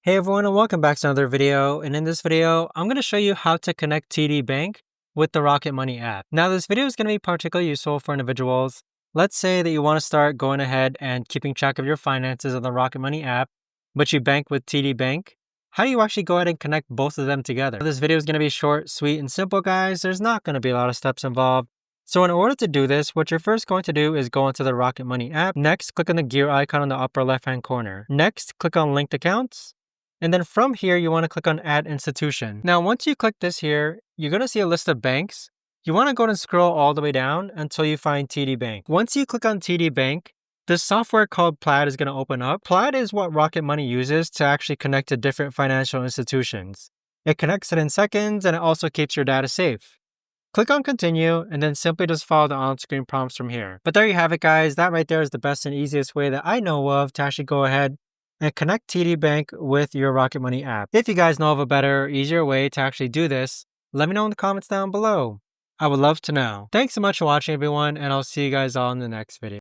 Hey everyone, and welcome back to another video. And in this video, I'm going to show you how to connect TD Bank with the Rocket Money app. Now, this video is going to be particularly useful for individuals. Let's say that you want to start going ahead and keeping track of your finances on the Rocket Money app, but you bank with TD Bank. How do you actually go ahead and connect both of them together? This video is going to be short, sweet, and simple, guys. There's not going to be a lot of steps involved. So in order to do this, what you're first going to do is go into the Rocket Money app. Next, click on the gear icon on the upper left-hand corner. Next, click on linked accounts. And then from here, you want to click on add institution. Now, once you click this here, you're going to see a list of banks. You want to go and scroll all the way down until you find TD Bank. Once you click on TD Bank, this software called Plaid is going to open up. Plaid is what Rocket Money uses to actually connect to different financial institutions. It connects it in seconds, and it also keeps your data safe. Click on continue, and then simply just follow the on-screen prompts from here. But there you have it, guys. That right there is the best and easiest way that I know of to actually go ahead and connect TD Bank with your Rocket Money app. If you guys know of a better, easier way to actually do this, let me know in the comments down below. I would love to know. Thanks so much for watching, everyone, and I'll see you guys all in the next video.